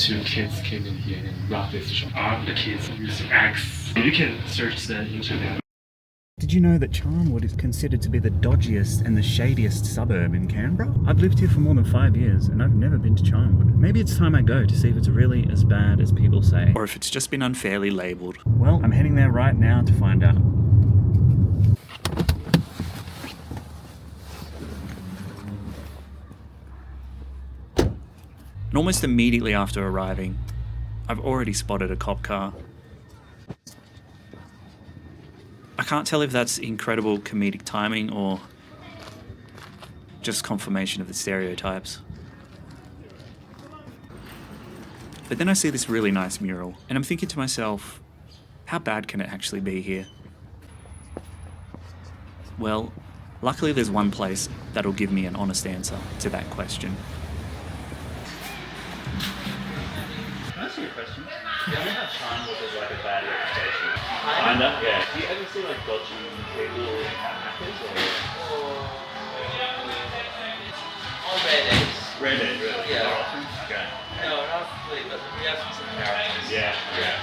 two kids came in here and robbed this shop. The kids use X. You can search the internet. Did you know that Charnwood is considered to be the dodgiest and the shadiest suburb in Canberra? I've lived here for more than 5 years and I've never been to Charnwood. Maybe it's time I go to see if it's really as bad as people say. Or if it's just been unfairly labelled. Well, I'm heading there right now to find out. And almost immediately after arriving, I've already spotted a cop car. I can't tell if that's incredible comedic timing or just confirmation of the stereotypes. But then I see this really nice mural, and I'm thinking to myself, how bad can it actually be here? Well, luckily there's one place that'll give me an honest answer to that question. Can I ask you a question? You know how Charnwood has like a bad reputation? Kinda? Yeah. Do you ever see like dodgy people at Macca's or? On rare days. Rare days, really? Yeah. More often? Okay. No, not really, but we have some characters. Yeah,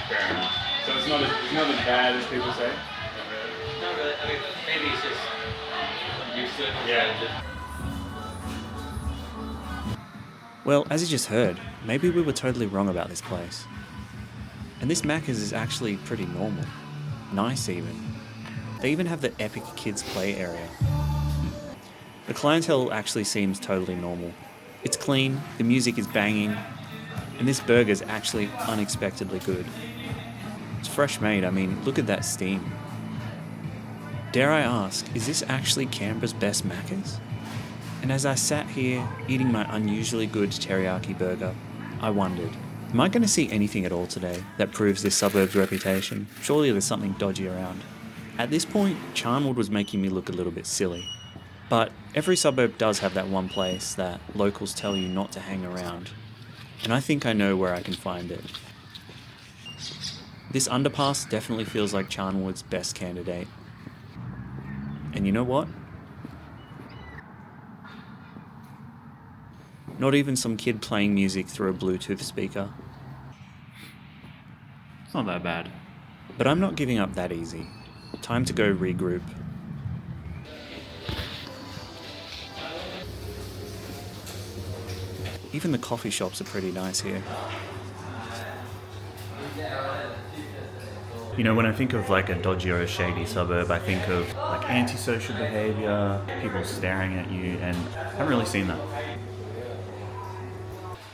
fair enough. So it's not as bad as people say? Not really. I mean, maybe it's just I'm used to it. Yeah. Well, as you just heard, maybe we were totally wrong about this place. And this Macca's is actually pretty normal. Nice even. They even have the epic kids play area. The clientele actually seems totally normal. It's clean, the music is banging, and this burger's actually unexpectedly good. It's fresh made, I mean, look at that steam. Dare I ask, is this actually Canberra's best Macca's? And as I sat here eating my unusually good teriyaki burger, I wondered, am I going to see anything at all today that proves this suburb's reputation? Surely there's something dodgy around. At this point, Charnwood was making me look a little bit silly. But every suburb does have that one place that locals tell you not to hang around. And I think I know where I can find it. This underpass definitely feels like Charnwood's best candidate. And you know what? Not even some kid playing music through a Bluetooth speaker. It's not that bad. But I'm not giving up that easy. Time to go regroup. Even the coffee shops are pretty nice here. You know, when I think of like a dodgy or a shady suburb, I think of like antisocial behaviour, people staring at you, and I haven't really seen that.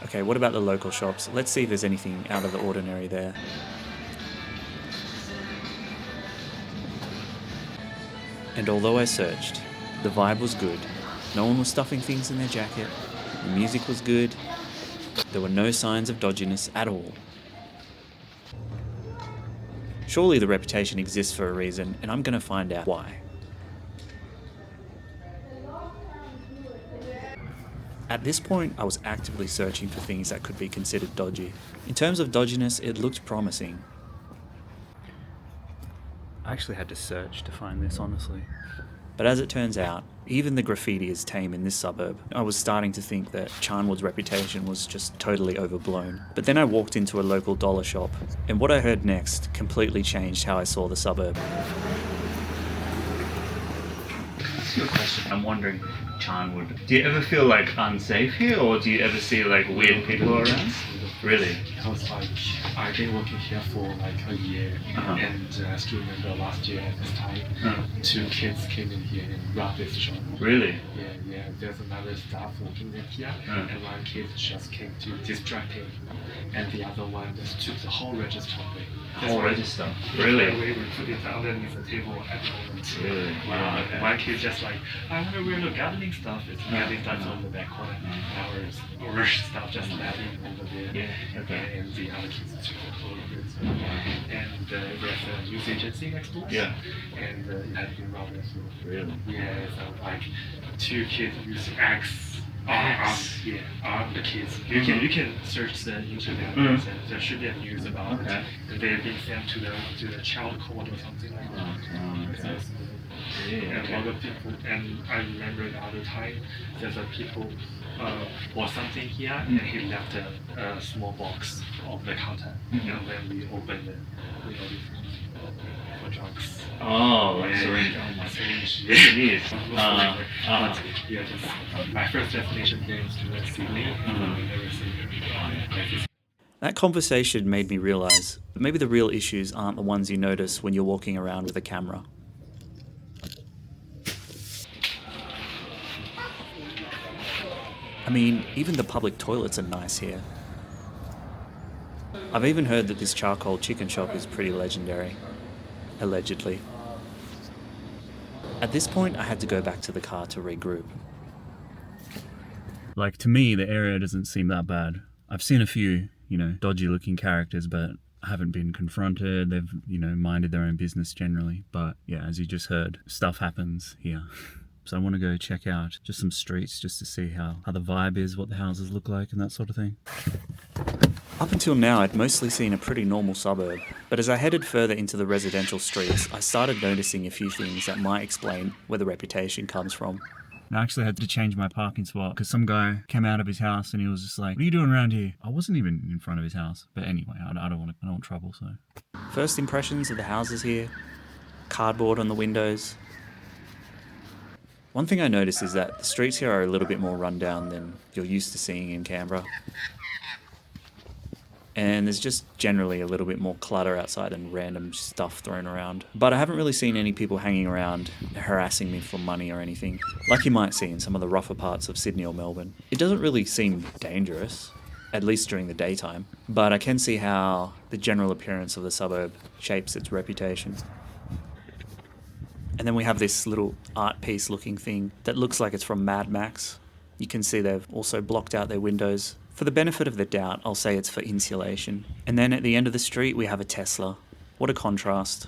Okay, what about the local shops? Let's see if there's anything out of the ordinary there. And although I searched, the vibe was good. No one was stuffing things in their jacket. The music was good. There were no signs of dodginess at all. Surely the reputation exists for a reason, and I'm going to find out why. At this point, I was actively searching for things that could be considered dodgy. In terms of dodginess, it looked promising. I actually had to search to find this, honestly. But as it turns out, even the graffiti is tame in this suburb. I was starting to think that Charnwood's reputation was just totally overblown. But then I walked into a local dollar shop, and what I heard next completely changed how I saw the suburb. That's a good question. I'm wondering, Charnwood, do you ever feel like unsafe here, or do you ever see like weird people around? Really? Because like I've been working here for like a year, and I still remember last year at this time, two kids came in here and robbed this shop. Really? Yeah. There's another staff working in here, and one kid just came to distract him, and the other one just took the whole register away. Whole register? Yeah, Really? we put it underneath the table at the moment. Really? Wow. Okay. One kid just like, I want to wear the gardening stuff. It's gardening stuff on the back corner. Our stuff just landing over there. Yeah. Okay. And the other kids took all of it. And there's a news agency next door. Yeah. And it had been robbed as well. Really? Yeah, so like two kids use X. The kids. You can search the internet. There should be a news about it. And they're being sent to the child court or something like that. And a lot of people, and I remember the other time, there's a people bought something here, and he left a small box of the content. And when we opened it, we know for drugs. Oh, like Yeah. syringe. Oh my syringe. Yes, it is. But yeah, just my first destination there is to Sydney. And I've never seen That conversation made me realise that maybe the real issues aren't the ones you notice when you're walking around with a camera. I mean, even the public toilets are nice here. I've even heard that this charcoal chicken shop is pretty legendary. Allegedly. At this point, I had to go back to the car to regroup. Like, to me, the area doesn't seem that bad. I've seen a few, dodgy looking characters, but I haven't been confronted. They've, minded their own business generally. But yeah, as you just heard, stuff happens here. So I want to go check out just some streets just to see how the vibe is, what the houses look like and that sort of thing. Up until now, I'd mostly seen a pretty normal suburb, but as I headed further into the residential streets, I started noticing a few things that might explain where the reputation comes from. I actually had to change my parking spot because some guy came out of his house and he was just like, "What are you doing around here?" I wasn't even in front of his house, but anyway, I don't want trouble. So First impressions of the houses here, cardboard on the windows. One thing I noticed is that the streets here are a little bit more rundown than you're used to seeing in Canberra. And there's just generally a little bit more clutter outside and random stuff thrown around. But I haven't really seen any people hanging around harassing me for money or anything, like you might see in some of the rougher parts of Sydney or Melbourne. It doesn't really seem dangerous, at least during the daytime, but I can see how the general appearance of the suburb shapes its reputation. And then we have this little art piece looking thing that looks like it's from Mad Max. You can see they've also blocked out their windows. For the benefit of the doubt, I'll say it's for insulation. And then at the end of the street, we have a Tesla. What a contrast.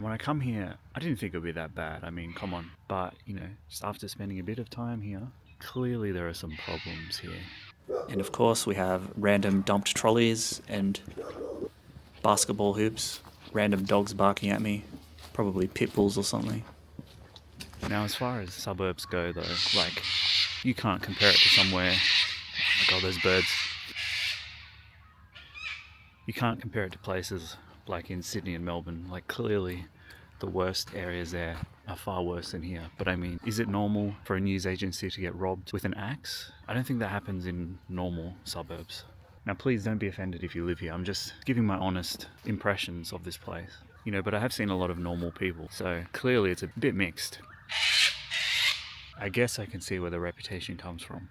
when I come here, I didn't think it would be that bad. I mean, come on. But, just after spending a bit of time here, clearly there are some problems here. And of course, we have random dumped trolleys and basketball hoops, random dogs barking at me, probably pit bulls or something. Now, as far as suburbs go, though, you can't compare it to somewhere... Oh my God, those birds. You can't compare it to places like in Sydney and Melbourne. Clearly, the worst areas there are far worse than here. But I mean, is it normal for a news agency to get robbed with an axe? I don't think that happens in normal suburbs. Now, please don't be offended if you live here. I'm just giving my honest impressions of this place. But I have seen a lot of normal people, so clearly it's a bit mixed. I guess I can see where the reputation comes from.